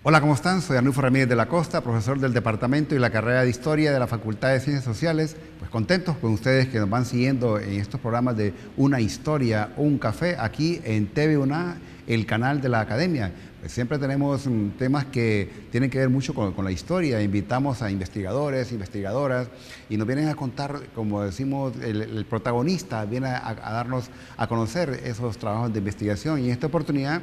Hola, ¿cómo están? Soy Arnulfo Ramírez de la Costa, profesor del Departamento y la carrera de Historia de la Facultad de Ciencias Sociales. Pues contentos con ustedes que nos van siguiendo en estos programas de Una Historia, un Café, aquí en TV UNA, el canal de la Academia. Pues siempre tenemos temas que tienen que ver mucho con la historia. Invitamos a investigadores, investigadoras y nos vienen a contar, como decimos, el protagonista viene a darnos a conocer esos trabajos de investigación. Y en esta oportunidad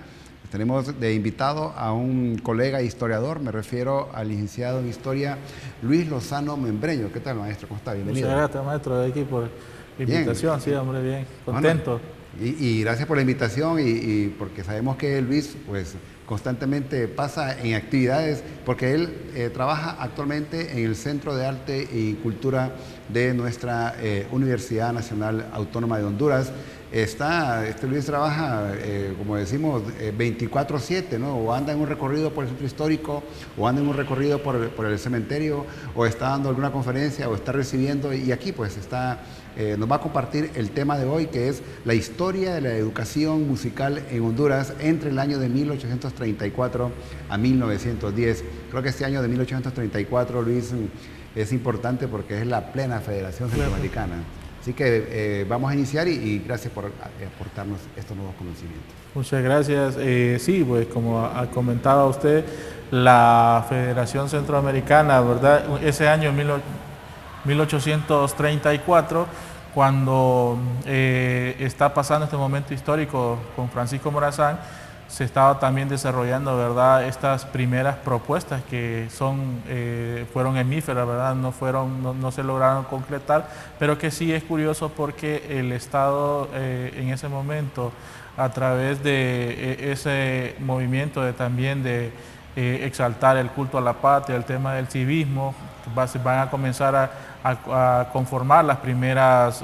tenemos de invitado a un colega historiador, me refiero al licenciado en Historia Luis Lozano Membreño. ¿Qué tal, maestro? ¿Cómo está? Bienvenido. Muchas gracias, maestro, de aquí por la invitación. Sí, hombre, bien, contento. Bueno, y gracias por la invitación y porque sabemos que Luis, pues, constantemente pasa en actividades, porque él trabaja actualmente en el Centro de Arte y Cultura de nuestra Universidad Nacional Autónoma de Honduras. Luis trabaja, como decimos, 24/7, ¿no? O anda en un recorrido por el centro histórico, o anda en un recorrido por el cementerio, o está dando alguna conferencia, o está recibiendo, y aquí pues nos va a compartir el tema de hoy, que es la historia de la educación musical en Honduras entre el año de 1834 a 1910. Creo que este año de 1834, Luis, es importante porque es la plena Federación Centroamericana. Así que vamos a iniciar y gracias por aportarnos estos nuevos conocimientos. Muchas gracias. Sí, pues como comentaba usted, la Federación Centroamericana, ¿verdad? Ese año, 1834, cuando está pasando este momento histórico con Francisco Morazán, se estaba también desarrollando, ¿verdad?, estas primeras propuestas que fueron hemíferas, ¿verdad?, no se lograron concretar, pero que sí es curioso porque el Estado en ese momento, a través de ese movimiento también de exaltar el culto a la patria, el tema del civismo, van a comenzar a conformar las primeras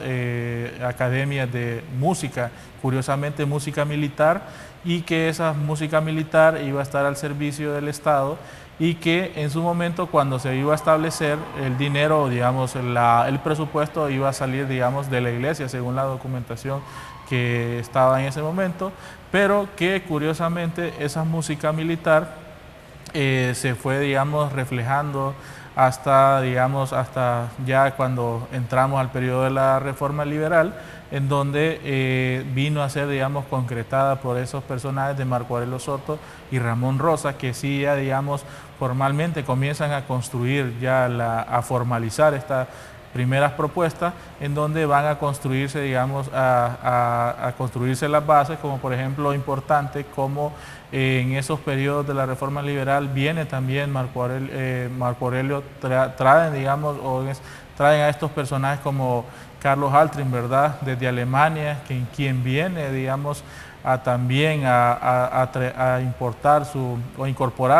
academias de música, curiosamente música militar, y que esa música militar iba a estar al servicio del Estado y que en su momento, cuando se iba a establecer el dinero, digamos, el presupuesto iba a salir, digamos, de la iglesia, según la documentación que estaba en ese momento, pero que curiosamente esa música militar se fue, digamos, reflejando hasta ya cuando entramos al periodo de la Reforma Liberal, en donde vino a ser, digamos, concretada por esos personajes de Marco Aurelio Soto y Ramón Rosa, que sí ya, digamos, formalmente comienzan a construir a formalizar estas primeras propuestas, en donde van a construirse, digamos, a construirse las bases, como por ejemplo importante, como en esos periodos de la Reforma Liberal viene también Marco Aurelio traen a estos personajes como Carlos Altrin, ¿verdad?, desde Alemania, quien viene, digamos, también a incorporar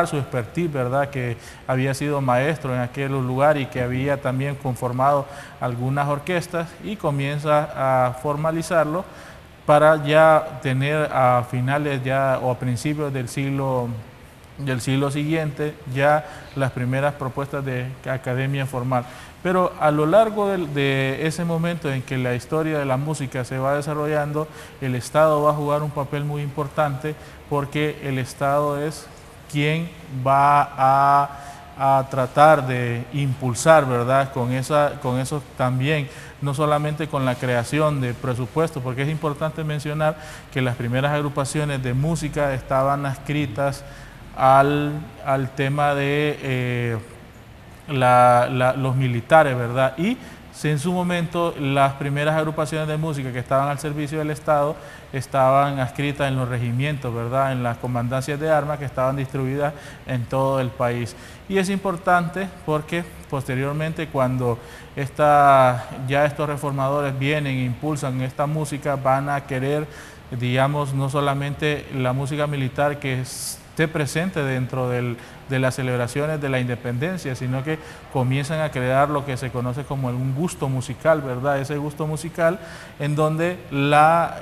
su expertise, ¿verdad?, que había sido maestro en aquel lugar y que había también conformado algunas orquestas, y comienza a formalizarlo para ya tener a finales o a principios del siglo siguiente ya las primeras propuestas de academia formal. Pero a lo largo de ese momento en que la historia de la música se va desarrollando, el Estado va a jugar un papel muy importante, porque el Estado es quien va a tratar de impulsar, ¿verdad?, con eso también, no solamente con la creación de presupuestos, porque es importante mencionar que las primeras agrupaciones de música estaban adscritas al tema de los militares, ¿verdad? Y en su momento las primeras agrupaciones de música que estaban al servicio del Estado estaban adscritas en los regimientos, ¿verdad?, en las comandancias de armas que estaban distribuidas en todo el país. Y es importante porque posteriormente, cuando estos reformadores vienen e impulsan esta música, van a querer, digamos, no solamente la música militar que esté presente dentro de las celebraciones de la independencia, sino que comienzan a crear lo que se conoce como un gusto musical, ¿verdad? Ese gusto musical en donde la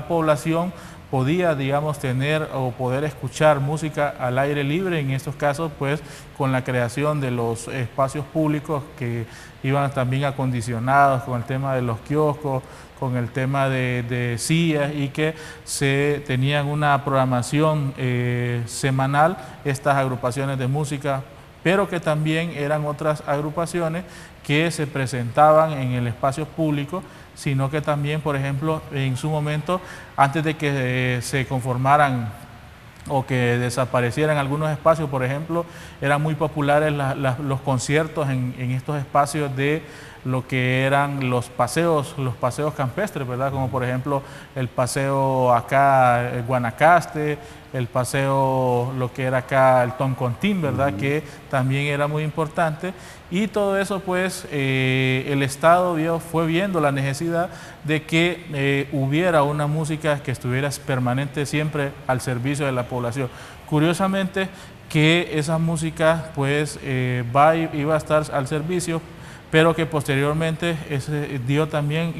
población podía, digamos, tener o poder escuchar música al aire libre, en estos casos, pues, con la creación de los espacios públicos que iban también acondicionados con el tema de los kioscos, con el tema de sillas, y que se tenían una programación semanal, estas agrupaciones de música, pero que también eran otras agrupaciones que se presentaban en el espacio público, sino que también, por ejemplo, en su momento, antes de que se conformaran o que desaparecieran algunos espacios, por ejemplo, eran muy populares los conciertos en estos espacios de lo que eran los paseos campestres, ¿verdad? Como por ejemplo el paseo acá Guanacaste, el paseo lo que era acá el Toncontín, ¿verdad? Que también era muy importante, y todo eso pues el Estado fue viendo la necesidad de que hubiera una música que estuviera permanente siempre al servicio de la población. Curiosamente que esa música pues iba a estar al servicio, pero que posteriormente dio también,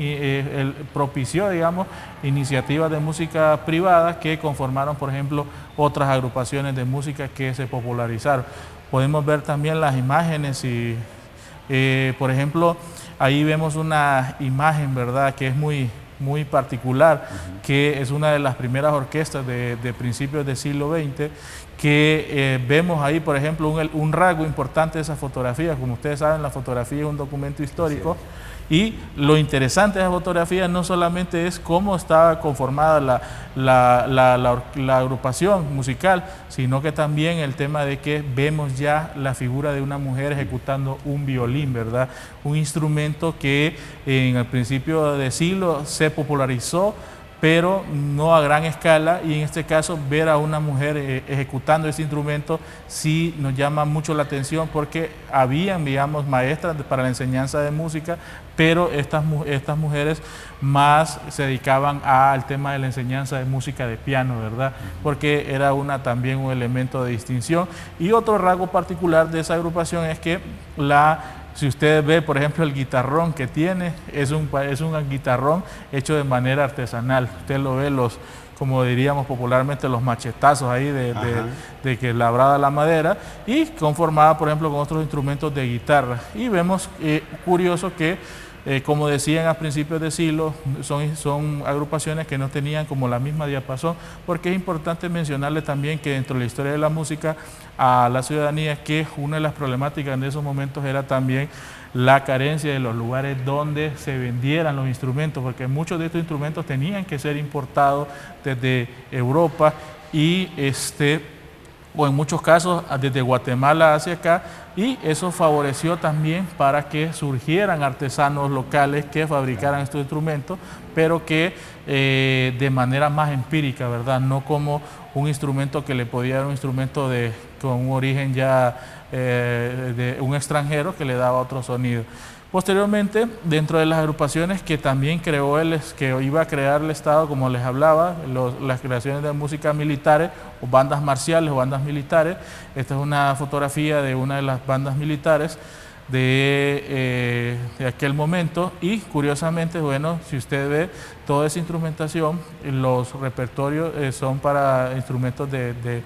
propició, digamos, iniciativas de música privada que conformaron, por ejemplo, otras agrupaciones de música que se popularizaron. Podemos ver también las imágenes y, por ejemplo, ahí vemos una imagen, ¿verdad?, que es muy particular, que es una de las primeras orquestas de principios del siglo XX, que vemos ahí, por ejemplo, un rasgo importante de esa fotografía. Como ustedes saben, la fotografía es un documento histórico, y lo interesante de esa fotografía no solamente es cómo estaba conformada la agrupación musical, sino que también el tema de que vemos ya la figura de una mujer ejecutando un violín, ¿verdad? Un instrumento que en el principio del siglo se popularizó, pero no a gran escala, y en este caso ver a una mujer ejecutando este instrumento sí nos llama mucho la atención, porque habían, digamos, maestras para la enseñanza de música, pero estas mujeres más se dedicaban al tema de la enseñanza de música de piano, ¿verdad? Porque era también un elemento de distinción. Y otro rasgo particular de esa agrupación es que si ustedes ven, por ejemplo, el guitarrón que tiene, es un guitarrón hecho de manera artesanal. Usted lo ve, como diríamos popularmente, los machetazos ahí de que labrada la madera, y conformada, por ejemplo, con otros instrumentos de guitarra. Y vemos, curioso que, como decían a principios de siglo, son agrupaciones que no tenían como la misma diapasón, porque es importante mencionarle también que dentro de la historia de la música a la ciudadanía, que una de las problemáticas en esos momentos era también la carencia de los lugares donde se vendieran los instrumentos, porque muchos de estos instrumentos tenían que ser importados desde Europa o en muchos casos desde Guatemala hacia acá, y eso favoreció también para que surgieran artesanos locales que fabricaran estos instrumentos, pero que de manera más empírica, ¿verdad? No como un instrumento que le podía dar un instrumento con un origen ya de un extranjero que le daba otro sonido. Posteriormente, dentro de las agrupaciones que también que iba a crear el Estado, como les hablaba, las creaciones de música militares o bandas marciales o bandas militares. Esta es una fotografía de una de las bandas militares de aquel momento, y curiosamente, bueno, si usted ve toda esa instrumentación, los repertorios son para instrumentos de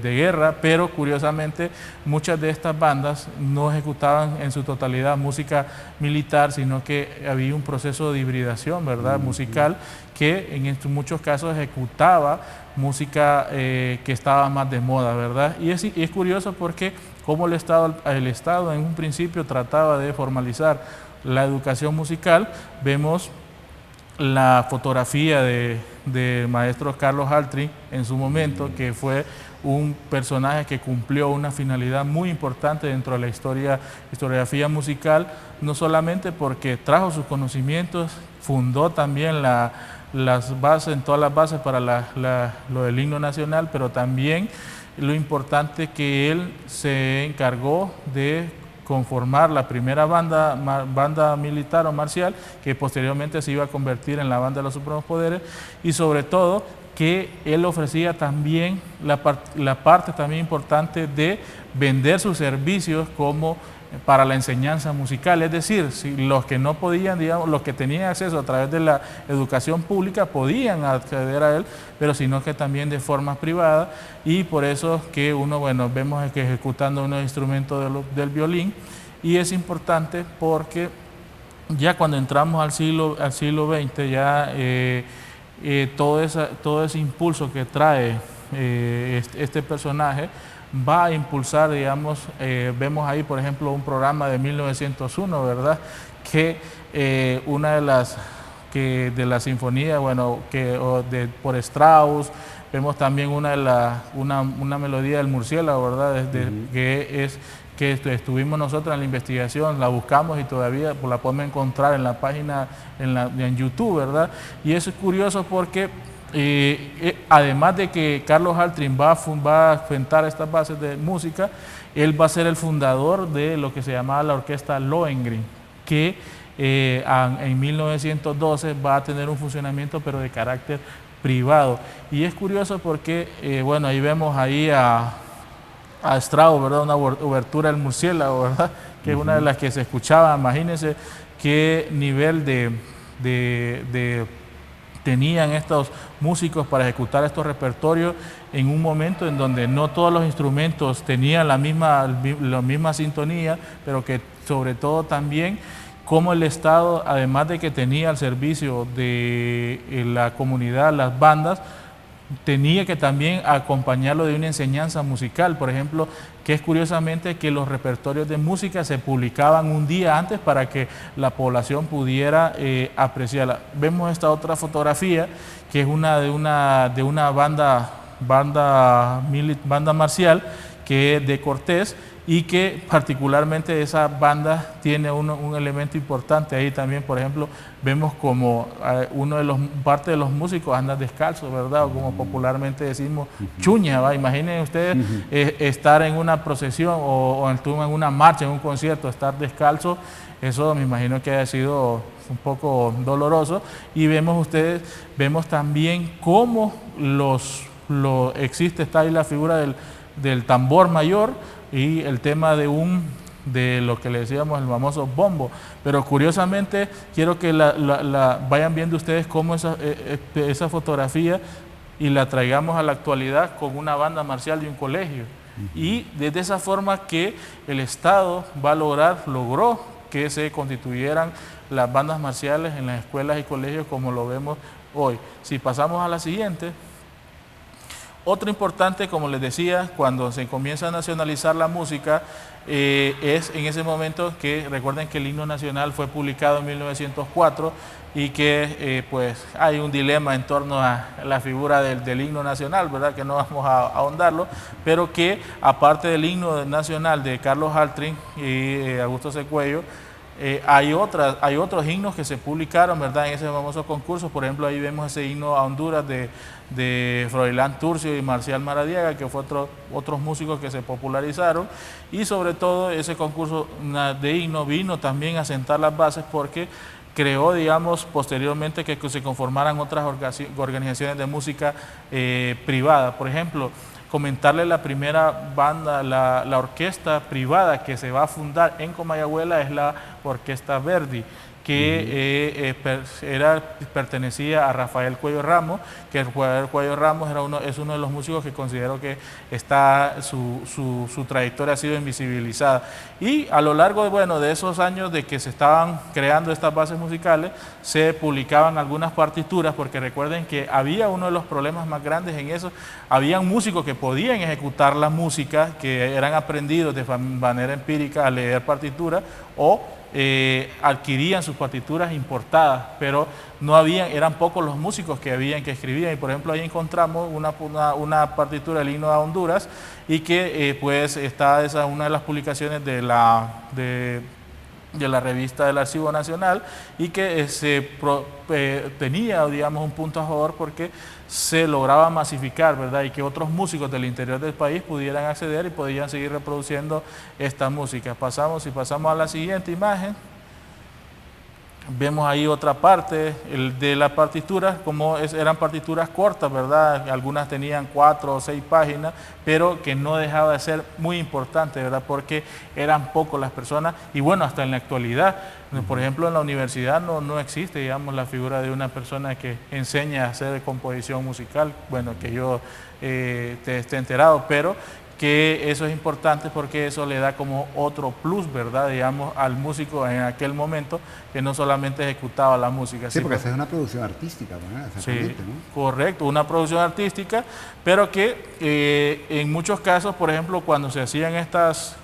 guerra, pero curiosamente muchas de estas bandas no ejecutaban en su totalidad música militar, sino que había un proceso de hibridación, ¿verdad? Musical, que en muchos casos ejecutaba música que estaba más de moda, ¿verdad? Y es curioso porque como el Estado en un principio trataba de formalizar la educación musical. Vemos la fotografía de maestro Carlos Altrin en su momento, que fue un personaje que cumplió una finalidad muy importante dentro de la historiografía musical, no solamente porque trajo sus conocimientos, fundó también todas las bases para lo del himno nacional, pero también lo importante que él se encargó de conformar la primera banda militar o marcial, que posteriormente se iba a convertir en la banda de los supremos poderes, y sobre todo que él ofrecía también la parte también importante de vender sus servicios como para la enseñanza musical, es decir, si los que no podían, digamos, los que tenían acceso a través de la educación pública podían acceder a él, pero sino que también de forma privada, y por eso que uno, bueno, vemos que ejecutando unos instrumentos del violín, y es importante porque ya cuando entramos al siglo XX, ya todo ese impulso que trae este personaje va a impulsar, digamos, vemos ahí, por ejemplo, un programa de 1901, ¿verdad? Que una de las sinfonías, bueno, por Strauss, vemos también una melodía del murciélago, ¿verdad? Que estuvimos nosotros en la investigación, la buscamos y todavía la podemos encontrar en la página, en YouTube, ¿verdad? Y eso es curioso porque además de que Carlos Haltrin va a enfrentar estas bases de música, él va a ser el fundador de lo que se llamaba la Orquesta Lohengrin, que en 1912 va a tener un funcionamiento pero de carácter privado. Y es curioso porque, bueno, ahí vemos ahí a Strauss, ¿verdad? Una obertura del murciélago, ¿verdad? Que es una de las que se escuchaba. Imagínense qué nivel de tenían estos músicos para ejecutar estos repertorios en un momento en donde no todos los instrumentos tenían la misma sintonía, pero que sobre todo también como el Estado, además de que tenía al servicio de la comunidad, las bandas, tenía que también acompañarlo de una enseñanza musical, por ejemplo, que es curiosamente que los repertorios de música se publicaban un día antes para que la población pudiera apreciarla. Vemos esta otra fotografía que es de una banda marcial que es de Cortés, y que particularmente esa banda tiene un elemento importante ahí también. Por ejemplo, vemos como parte de los músicos anda descalzo, ¿verdad? O como popularmente decimos, chuña, ¿va? Imaginen ustedes estar en una procesión o en una marcha, en un concierto, estar descalzo, eso me imagino que haya sido un poco doloroso. Y vemos también cómo está ahí la figura del tambor mayor, y el tema de lo que le decíamos el famoso bombo. Pero curiosamente quiero que vayan viendo ustedes cómo esa fotografía y la traigamos a la actualidad con una banda marcial de un colegio. Y desde esa forma que el Estado logró que se constituyeran las bandas marciales en las escuelas y colegios como lo vemos hoy. Si pasamos a la siguiente. Otro importante, como les decía, cuando se comienza a nacionalizar la música, es en ese momento que, recuerden que el himno nacional fue publicado en 1904 y que pues hay un dilema en torno a la figura del himno nacional, ¿verdad? Que no vamos a ahondarlo, pero que aparte del himno nacional de Carlos Haltrin y Augusto Secuello, hay otros himnos que se publicaron, ¿verdad? En ese famoso concurso. Por ejemplo, ahí vemos ese himno a Honduras de Froilán Turcio y Marcial Maradiaga, que fue otros músicos que se popularizaron, y sobre todo ese concurso de himno vino también a sentar las bases porque creó, digamos, posteriormente que se conformaran otras organizaciones de música privada. Por ejemplo, comentarle la primera banda, la orquesta privada que se va a fundar en Comayagüela es la Orquesta Verdi, que pertenecía a Rafael Cuello Ramos, que Rafael Cuello Ramos es uno de los músicos que considero que su trayectoria ha sido invisibilizada. Y a lo largo de esos años de que se estaban creando estas bases musicales, se publicaban algunas partituras, porque recuerden que había uno de los problemas más grandes en eso. Habían músicos que podían ejecutar la música, que eran aprendidos de manera empírica a leer partituras, o adquirían sus partituras importadas, pero eran pocos los músicos que escribían. Y por ejemplo ahí encontramos una partitura del himno a Honduras, y que pues está una de las publicaciones de la revista del Archivo Nacional, y que tenía, digamos, un punto a favor porque se lograba masificar, ¿verdad? Y que otros músicos del interior del país pudieran acceder y podían seguir reproduciendo esta música. Si pasamos a la siguiente imagen, Vemos ahí otra parte de las partituras, eran partituras cortas, ¿verdad? Algunas tenían 4 o 6 páginas, pero que no dejaba de ser muy importante, ¿verdad? Porque eran pocos las personas y bueno, hasta en la actualidad, por ejemplo, en la universidad no existe, digamos, la figura de una persona que enseña a hacer composición musical, bueno, que yo te esté enterado, pero que eso es importante porque eso le da como otro plus, ¿verdad? Digamos, al músico en aquel momento, que no solamente ejecutaba la música. Sí, porque esa es una producción artística, ¿verdad? Sí, ¿no? correcto, una producción artística, pero que en muchos casos, por ejemplo, cuando se hacían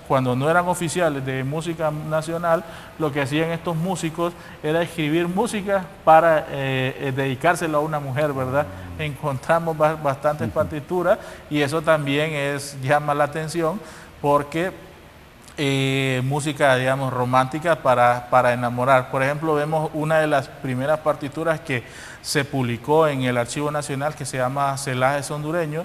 cuando no eran oficiales de música nacional, lo que hacían estos músicos era escribir música para dedicárselo a una mujer, ¿verdad? Encontramos bastantes partituras y eso también llama la atención porque música, digamos, romántica para enamorar. Por ejemplo, vemos una de las primeras partituras que se publicó en el Archivo Nacional que se llama Celajes Hondureños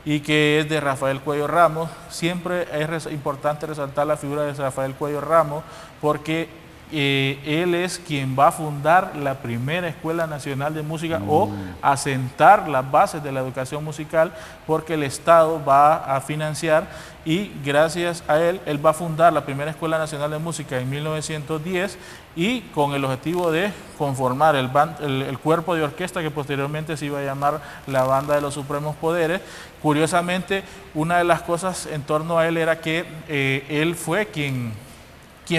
y que es de Rafael Cuello Ramos. Siempre es importante resaltar la figura de Rafael Cuello Ramos porque él es quien va a fundar la primera Escuela Nacional de Música o asentar las bases de la educación musical porque el Estado va a financiar y gracias a él va a fundar la primera Escuela Nacional de Música en 1910 y con el objetivo de conformar el cuerpo de orquesta que posteriormente se iba a llamar la Banda de los Supremos Poderes. Curiosamente, una de las cosas en torno a él era que él fue quien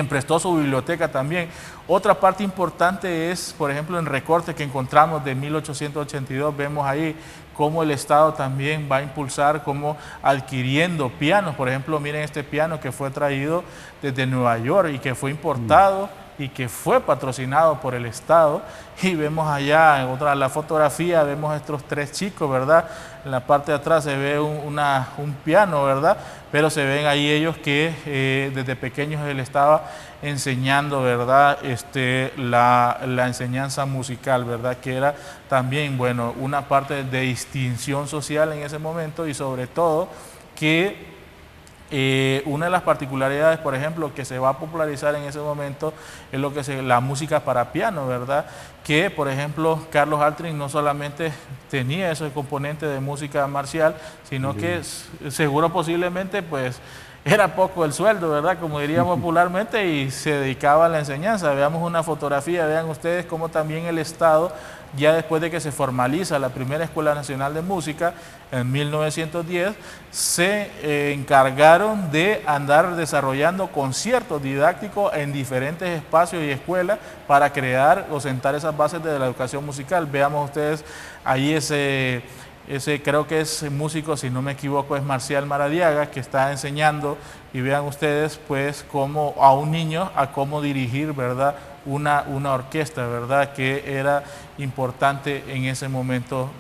prestó su biblioteca también. Otra parte importante es, por ejemplo, en recortes que encontramos de 1882, vemos ahí cómo el Estado también va a impulsar, como adquiriendo pianos. Por ejemplo, miren este piano que fue traído desde Nueva York y que fue importado y que fue patrocinado por el Estado. Y vemos allá en la fotografía, vemos estos 3 chicos, ¿verdad? En la parte de atrás se ve un piano, ¿verdad? Pero se ven ahí ellos que desde pequeños él estaba enseñando, ¿verdad? La enseñanza musical, ¿verdad? Que era también, bueno, una parte de distinción social en ese momento y sobre todo que una de las particularidades, por ejemplo, que se va a popularizar en ese momento es la música para piano, ¿verdad? Que, por ejemplo, Carlos Altrin no solamente tenía ese componente de música marcial, sino que seguro posiblemente, pues, era poco el sueldo, ¿verdad? Como diríamos popularmente, y se dedicaba a la enseñanza. Veamos una fotografía, vean ustedes cómo también el Estado, ya después de que se formaliza la primera Escuela Nacional de Música en 1910, se encargaron de andar desarrollando conciertos didácticos en diferentes espacios y escuelas para crear o sentar esas bases de la educación musical. Veamos ustedes ahí ese creo que es músico, si no me equivoco, es Marcial Maradiaga, que está enseñando, y vean ustedes, pues, cómo a un niño, a cómo dirigir, ¿verdad?, una orquesta, ¿verdad?, que era importante en ese momento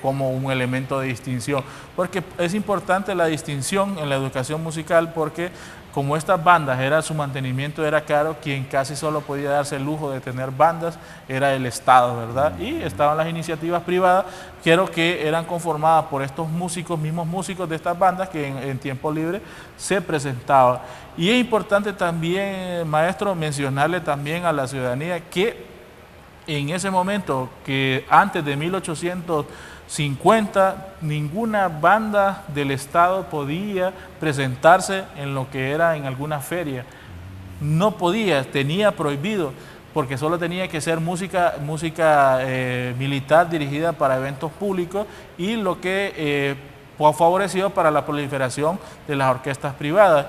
como un elemento de distinción. Porque es importante la distinción en la educación musical porque como estas bandas, su mantenimiento era caro, quien casi solo podía darse el lujo de tener bandas era el Estado, ¿verdad? Y estaban las iniciativas privadas, que eran conformadas por estos mismos músicos de estas bandas que en tiempo libre se presentaban. Y es importante también, maestro, mencionarle también a la ciudadanía que en ese momento, que antes de 1850, ninguna banda del Estado podía presentarse en lo que era en alguna feria. No podía, tenía prohibido, porque solo tenía que ser música militar dirigida para eventos públicos y lo que fue favorecido para la proliferación de las orquestas privadas.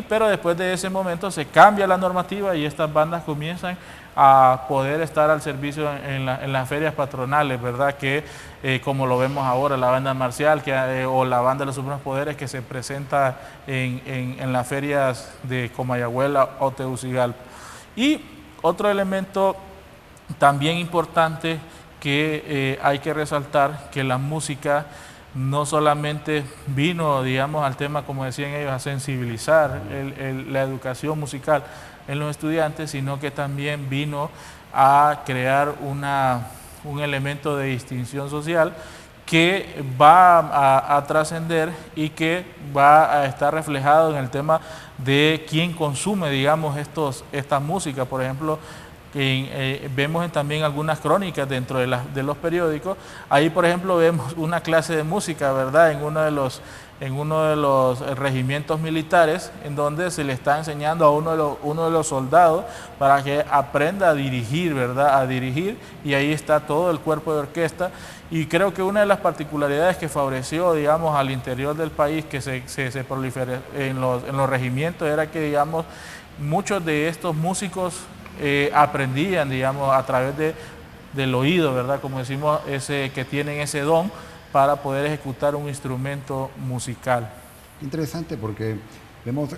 Pero después de ese momento se cambia la normativa y estas bandas comienzan a poder estar al servicio en las ferias patronales, ¿verdad? Que como lo vemos ahora, la banda marcial o la banda de los Supremos Poderes que se presenta en las ferias de Comayagüela o Tegucigalpa. Y otro elemento también importante que hay que resaltar, que la música no solamente vino, digamos, al tema, como decían ellos, a sensibilizar la educación musical en los estudiantes, sino que también vino a crear un elemento de distinción social que va a trascender y que va a estar reflejado en el tema de quién consume, digamos, esta música. Por ejemplo, vemos también algunas crónicas dentro de los periódicos. Ahí, por ejemplo, vemos una clase de música, ¿verdad? En uno de los regimientos militares, en donde se le está enseñando a uno de los soldados para que aprenda a dirigir, ¿verdad? A dirigir, y ahí está todo el cuerpo de orquesta. Y creo que una de las particularidades que favoreció, digamos, al interior del país que se prolifere en los regimientos era que, digamos, muchos de estos músicos aprendían, digamos, a través del oído, ¿verdad? Como decimos, que tienen ese don para poder ejecutar un instrumento musical. Interesante, porque vemos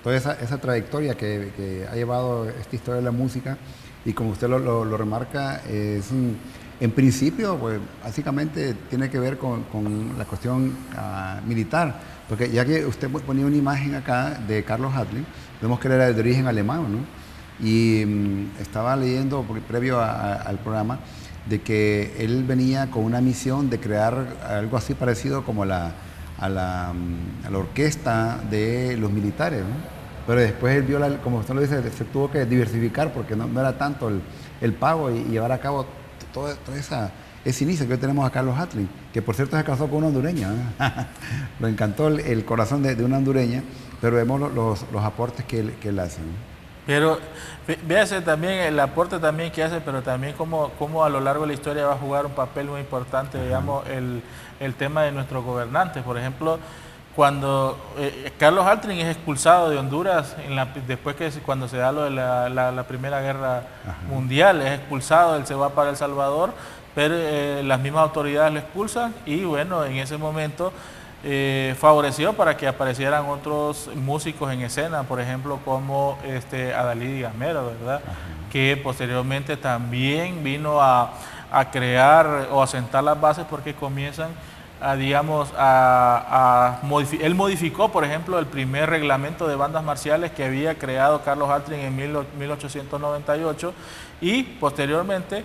toda esa trayectoria que ha llevado esta historia de la música, y como usted lo remarca, en principio, pues, básicamente tiene que ver con la cuestión militar, porque ya que usted ponía una imagen acá de Carlos Hartling, vemos que él era de origen alemán, ¿no? Y estaba leyendo previo al programa de que él venía con una misión de crear algo así parecido como a la orquesta de los militares, ¿no? Pero después él vio, como usted lo dice, se tuvo que diversificar porque no era tanto el pago y llevar a cabo todo ese inicio que hoy tenemos a Carlos Hartling, que por cierto se casó con una hondureña, ¿eh? Lo encantó el corazón de una hondureña, pero vemos los aportes que él hace, ¿no? Pero véase también el aporte también que hace, pero también cómo a lo largo de la historia va a jugar un papel muy importante, digamos, el tema de nuestros gobernantes. Por ejemplo, cuando Carlos Hartling es expulsado de Honduras, después cuando se da lo de la Primera Guerra Mundial, es expulsado, él se va para El Salvador, pero las mismas autoridades lo expulsan y bueno, en ese momento favoreció para que aparecieran otros músicos en escena, por ejemplo, como Adalid Gamero, ¿verdad? Que posteriormente también vino a crear o a sentar las bases porque comienzan él modificó, por ejemplo, el primer reglamento de bandas marciales que había creado Carlos Hartling en 1898 y posteriormente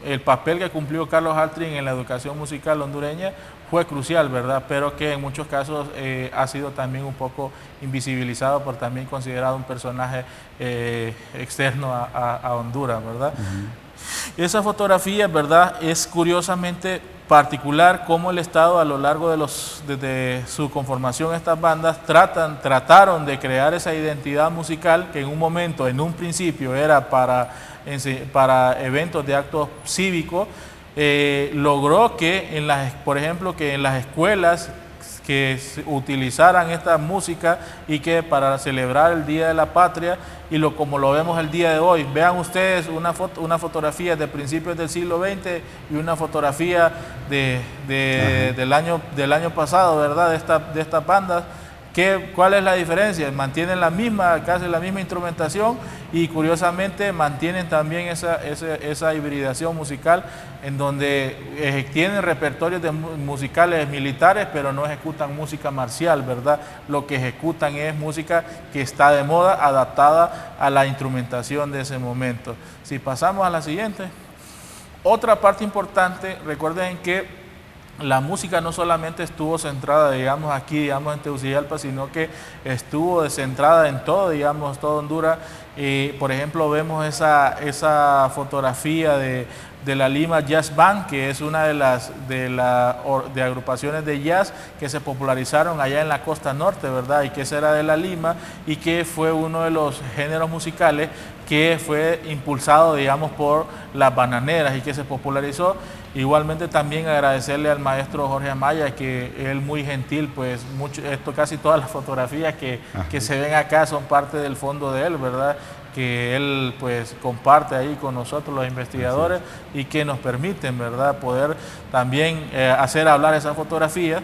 el papel que cumplió Carlos Hartling en la educación musical hondureña fue crucial, ¿verdad? Pero que en muchos casos ha sido también un poco invisibilizado por también considerado un personaje externo a Honduras, ¿verdad? Esa fotografía, ¿verdad?, es curiosamente particular cómo el Estado a lo largo desde su conformación, estas bandas trataron de crear esa identidad musical que en un principio era para eventos de actos cívicos, logró que por ejemplo, que en las escuelas que utilizaran esta música y que para celebrar el Día de la Patria, como lo vemos el día de hoy, vean ustedes una fotografía de principios del siglo XX y una fotografía del año pasado, ¿verdad?, de estas bandas. ¿Cuál es la diferencia? Mantienen casi la misma instrumentación y curiosamente mantienen también esa hibridación musical en donde tienen repertorios musicales militares, pero no ejecutan música marcial, ¿verdad? Lo que ejecutan es música que está de moda, adaptada a la instrumentación de ese momento. Si pasamos a la siguiente. Otra parte importante, recuerden que la música no solamente estuvo centrada, digamos, aquí, digamos, en Tegucigalpa, sino que estuvo centrada en todo, digamos, todo Honduras. Por ejemplo, vemos esa fotografía de la Lima Jazz Band, que es una de agrupaciones de jazz que se popularizaron allá en la costa norte, ¿verdad? Y que esa era de la Lima y que fue uno de los géneros musicales que fue impulsado, digamos, por las bananeras y que se popularizó. Igualmente también agradecerle al maestro Jorge Amaya, que él muy gentil, pues casi todas las fotografías que se ven acá son parte del fondo de él, ¿verdad? Que él pues comparte ahí con nosotros los investigadores y que nos permiten, ¿verdad?, poder también hacer hablar esas fotografías.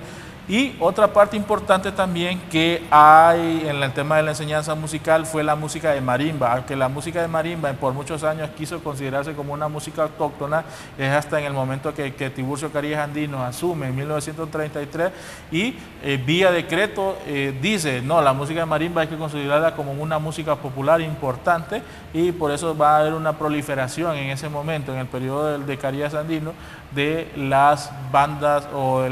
Y otra parte importante también que hay en el tema de la enseñanza musical fue la música de marimba. Aunque la música de marimba por muchos años quiso considerarse como una música autóctona, es hasta en el momento que Tiburcio Carías Andino asume en 1933 y vía decreto dice, no, la música de marimba hay que considerarla como una música popular importante, y por eso va a haber una proliferación en ese momento, en el periodo de Carías Andino, de las bandas o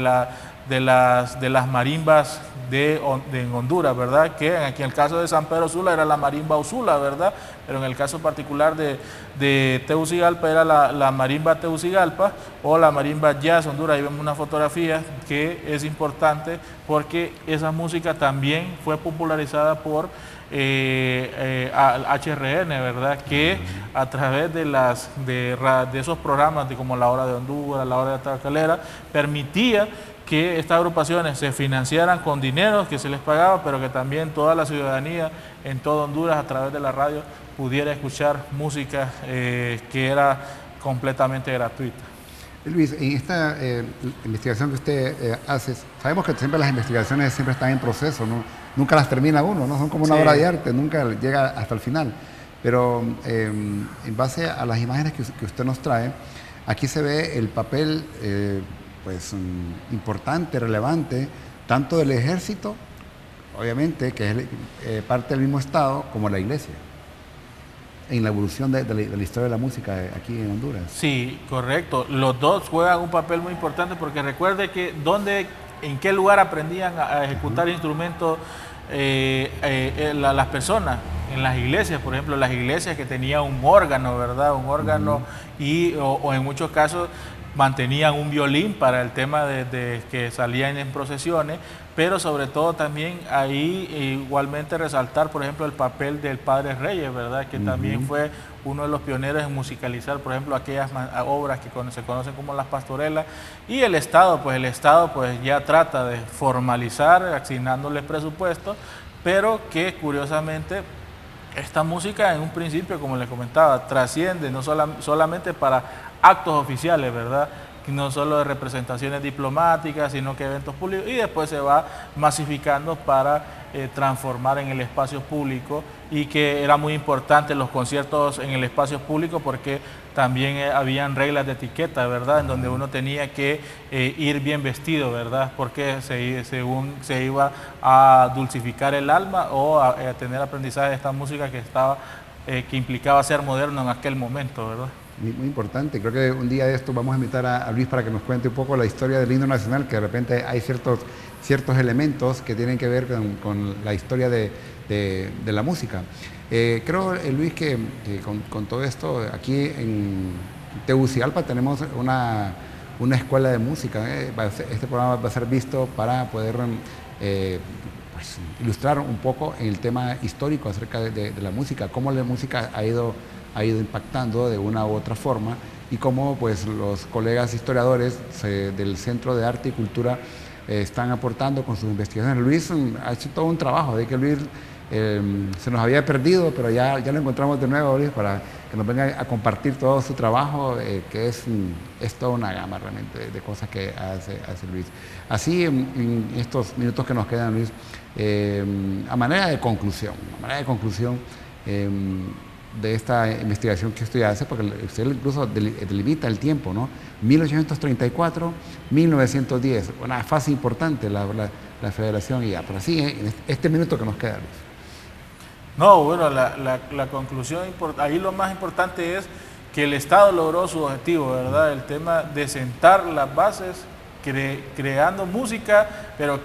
de las marimbas en Honduras, ¿verdad? Que aquí en el caso de San Pedro Sula era la marimba Usula, ¿verdad? Pero en el caso particular de Tegucigalpa era la marimba Tegucigalpa o la marimba Jazz Honduras. Ahí vemos una fotografía que es importante porque esa música también fue popularizada por al HRN, ¿verdad? Que a través de esos programas como La Hora de Honduras, La Hora de Tabacalera, permitía que estas agrupaciones se financiaran con dinero que se les pagaba, pero que también toda la ciudadanía en todo Honduras a través de la radio pudiera escuchar música que era completamente gratuita. Luis, en esta investigación que usted hace, sabemos que siempre las investigaciones siempre están en proceso, ¿no? Nunca las termina uno, ¿no? Son como una obra de arte, nunca llega hasta el final. Pero en base a las imágenes que usted nos trae, aquí se ve el papel importante, relevante, tanto del ejército, obviamente, que es parte del mismo Estado, como la iglesia, en la evolución de la historia de la música aquí en Honduras. Sí, correcto. Los dos juegan un papel muy importante porque recuerde que en qué lugar aprendían a ejecutar instrumentos las personas. En las iglesias, por ejemplo, las iglesias que tenían un órgano, ¿verdad? Un órgano o en muchos casos mantenían un violín para el tema de que salían en procesiones, pero sobre todo también ahí igualmente resaltar, por ejemplo, el papel del Padre Reyes, ¿verdad? Que también fue uno de los pioneros en musicalizar, por ejemplo, aquellas obras que se conocen como las pastorelas. Y el Estado pues ya trata de formalizar, asignándoles presupuestos, pero que curiosamente esta música en un principio, como les comentaba, trasciende no solamente para actos oficiales, ¿verdad? No solo de representaciones diplomáticas, sino que eventos públicos, y después se va masificando para transformar en el espacio público, y que era muy importante los conciertos en el espacio público porque también habían reglas de etiqueta, ¿verdad? En donde uno tenía que ir bien vestido, ¿verdad? Porque según se iba a dulcificar el alma o a tener aprendizaje de esta música que implicaba ser moderno en aquel momento, ¿verdad? Muy importante. Creo que un día de esto vamos a invitar a Luis para que nos cuente un poco la historia del himno nacional, que de repente hay ciertos elementos que tienen que ver con la historia de la música. Creo, Luis, que con todo esto, aquí en Tegucigalpa tenemos una escuela de música. Este programa va a ser visto para poder ilustrar un poco el tema histórico acerca de la música, cómo la música ha ido impactando de una u otra forma, y cómo pues los colegas historiadores del Centro de Arte y Cultura están aportando con sus investigaciones. Luis ha hecho todo un trabajo, de que Luis se nos había perdido, pero ya lo encontramos de nuevo, Luis, para que nos venga a compartir todo su trabajo, que es toda una gama realmente de cosas que hace Luis. Así, en estos minutos que nos quedan, Luis, a manera de conclusión, de esta investigación que usted hace, porque usted incluso delimita el tiempo, ¿no? 1834, 1910, una fase importante la federación, y ya, pero así, en este minuto que nos queda, Luis. No, bueno, la conclusión, ahí lo más importante es que el Estado logró su objetivo, ¿verdad? El tema de sentar las bases, creando música, pero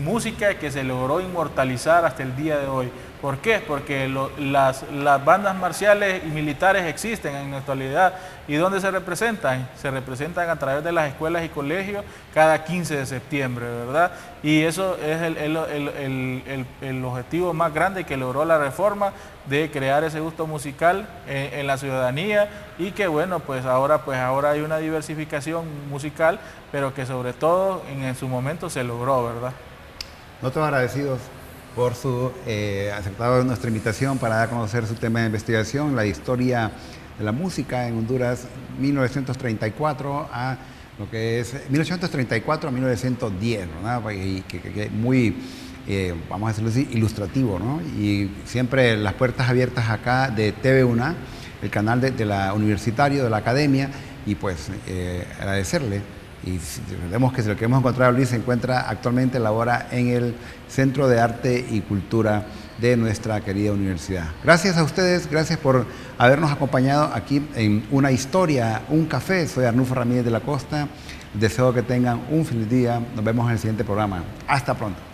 música que se logró inmortalizar hasta el día de hoy. ¿Por qué? Porque las bandas marciales y militares existen en la actualidad. ¿Y dónde se representan? Se representan a través de las escuelas y colegios cada 15 de septiembre, ¿verdad? Y eso es el objetivo más grande que logró la reforma, de crear ese gusto musical en la ciudadanía, y que bueno, pues ahora hay una diversificación musical, pero que sobre todo en su momento se logró, ¿verdad? Nosotros agradecidos por su aceptado nuestra invitación para dar a conocer su tema de investigación, la historia de la música en Honduras, 1934 a lo que es 1834 a 1910, ¿no? Y que muy, vamos a decirlo así, ilustrativo, ¿no? Y siempre las puertas abiertas acá de TV1, el canal de la universitario, de la academia, y pues agradecerle. Y vemos que si lo queremos encontrar, Luis se encuentra actualmente, labora en el Centro de Arte y Cultura de nuestra querida universidad. Gracias a ustedes, gracias por habernos acompañado aquí en Una Historia, un Café. Soy Arnulfo Ramírez de la Costa. Deseo que tengan un feliz día. Nos vemos en el siguiente programa. Hasta pronto.